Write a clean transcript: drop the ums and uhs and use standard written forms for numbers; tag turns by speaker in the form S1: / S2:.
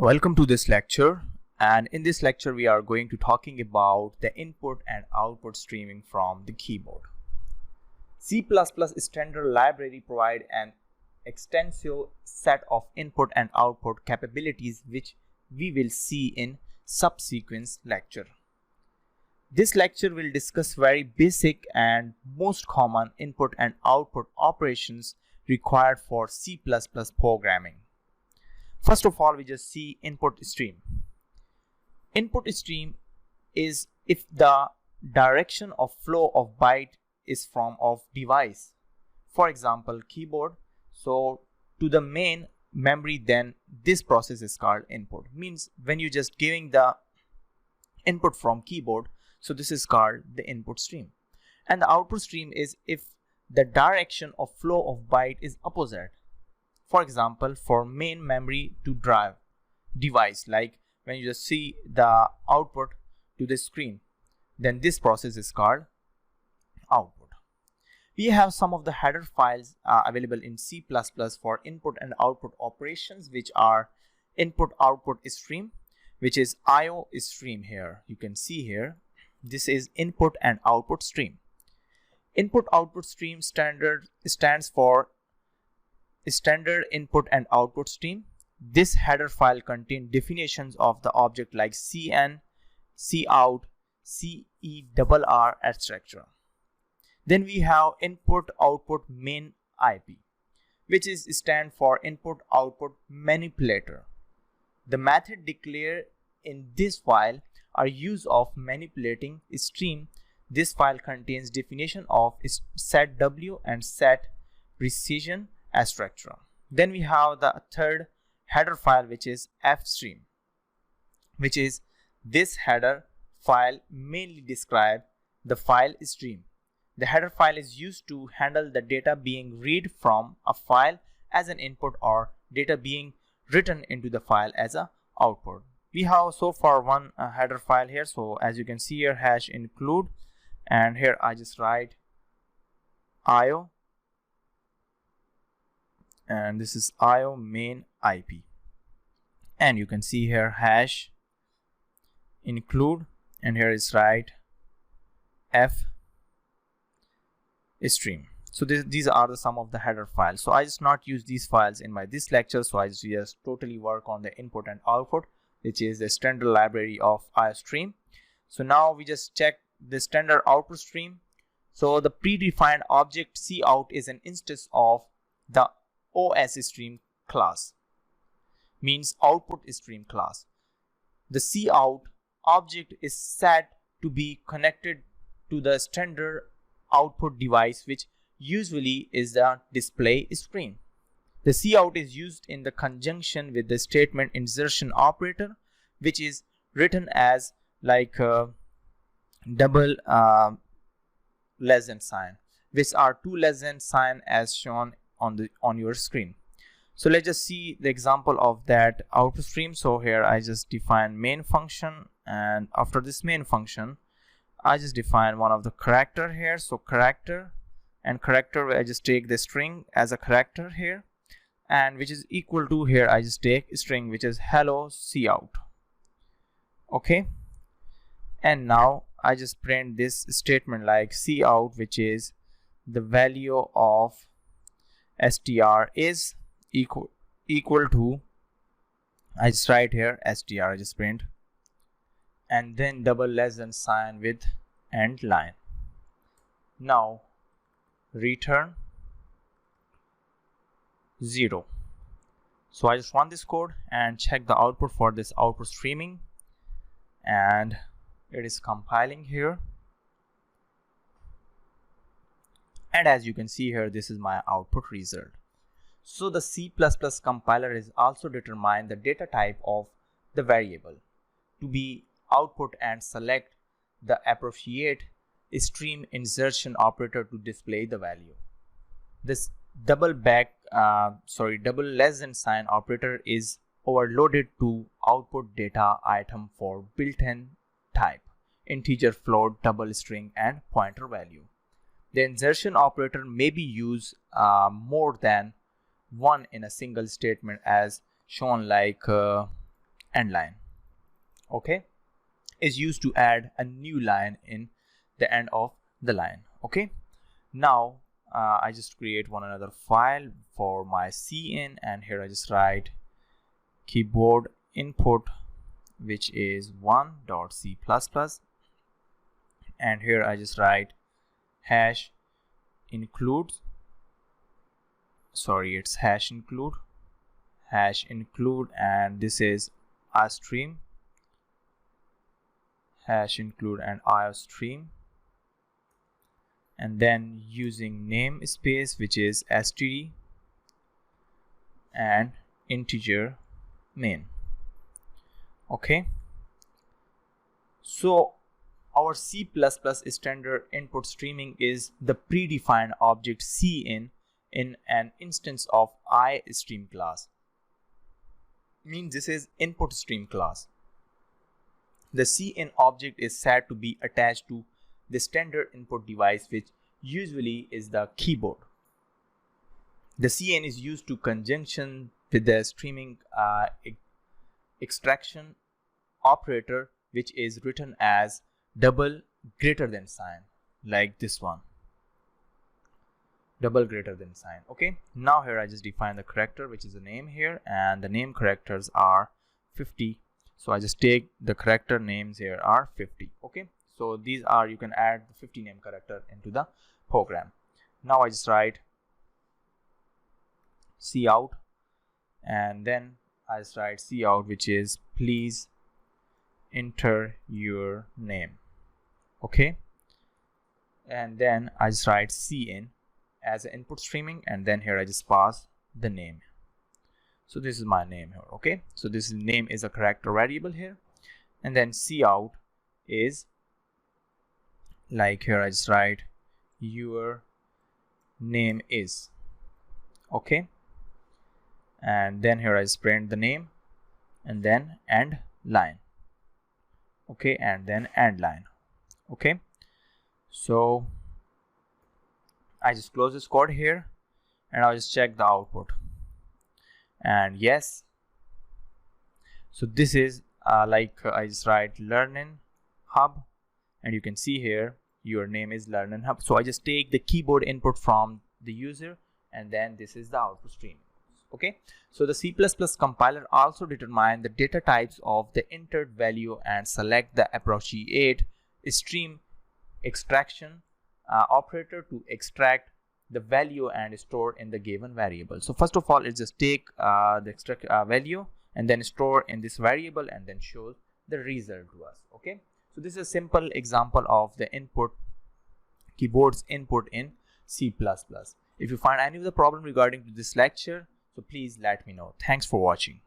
S1: Welcome to this lecture, and in this lecture we are going to talking about the input and output streaming from the keyboard. C++ standard library provide an extensive set of input and output capabilities which we will see in subsequent lecture. This lecture will discuss very basic and most common input and output operations required for C++ programming. First of all, we just see input stream. Input stream is if the direction of flow of byte is from of device. For example, keyboard. So to the main memory, then this process is called input. Means when you just giving the input from keyboard, so this is called the input stream. And the output stream is if the direction of flow of byte is opposite. For example, for main memory to drive device, like when you just see the output to the screen, then this process is called output. We have some of the header files available in C++ for input and output operations, which are input output stream, which is IO stream. Here you can see here this is input and output stream. Input output stream stands for standard input and output stream. This header file contains definitions of the object like cin, cout, cerr, etc. Then we have input output main IP, which is stand for input output manipulator. The method declared in this file are use of manipulating stream. This file contains definition of set w and set precision, etc. Then we have the third header file, which is fstream, which is this header file mainly describe the file stream. The header file is used to handle the data being read from a file as an input or data being written into the file as a output. We have so far one header file here. So as you can see here, hash include, and here I just write IO, and this is IO main IP, and you can see here hash include, and here is write f stream. So these are the some of the header files. So I just not use these files in this lecture, so I just totally work on the input and output, which is the standard library of IO stream. So now we just check the standard output stream. So the predefined object cout is an instance of the OS stream class, means output stream class. The cout object is set to be connected to the standard output device, which usually is the display screen. The cout is used in the conjunction with the statement insertion operator, which is written as like double less than sign, which are two less than sign as shown on your screen. So let's just see the example of that output stream. So here I just define main function, and after this main function I just define one of the character here. So character, and character I just take the string as a character here, and which is equal to, here I just take string which is hello cout. Okay, and now I just print this statement like cout, which is the value of str is equal to, I just write here str, I just print, and then double less than sign with end line. Now return 0. So I just run this code and check the output for this output streaming, and it is compiling here, and as you can see here, this is my output result. So the C++ compiler is also determine the data type of the variable to be output and select the appropriate stream insertion operator to display the value. This double less than sign operator is overloaded to output data item for built-in type, integer, float, double string, and pointer value. The insertion operator may be used more than one in a single statement as shown like end line, okay, is used to add a new line in the end of the line. Okay, now I just create one another file for my cin, and here I just write keyboard input, which is 1.c++, and here I just write hash include, sorry, it's hash include, and this is iostream, hash include and iostream, and then using namespace, which is std, and integer main. Okay, so our C++ standard input streaming is the predefined object cin in an instance of iStream class. Means this is input stream class. The cin object is said to be attached to the standard input device, which usually is the keyboard. The cin is used to conjunction with the streaming extraction operator, which is written as double greater than sign, like this one, double greater than sign. Okay, now here I just define the character, which is the name here, and the name characters are 50. So I just take the character names here are 50. Okay, so these are, you can add the 50 name character into the program. Now I just write cout, and then I just write cout, which is please enter your name. Okay, and then I just write cin as an input streaming, and then here I just pass the name. So this is my name here. Okay, so this name is a character variable here, and then cout is like, here I just write your name is. Okay, and then here I just print the name, and then end line. Okay, and then end line. Okay, so I just close this code here, and I'll just check the output, and yes, so this is like I just write learning hub, and you can see here your name is learning hub. So I just take the keyboard input from the user, and then this is the output stream. Okay, so the C++ compiler also determine the data types of the entered value and select the appropriate stream extraction operator to extract the value and store in the given variable. So first of all, it just take the extract value and then store in this variable, and then shows the result to us. Okay, so this is a simple example of the input, keyboard's input in C++. If you find any of the problem regarding to this lecture, so please let me know. Thanks for watching.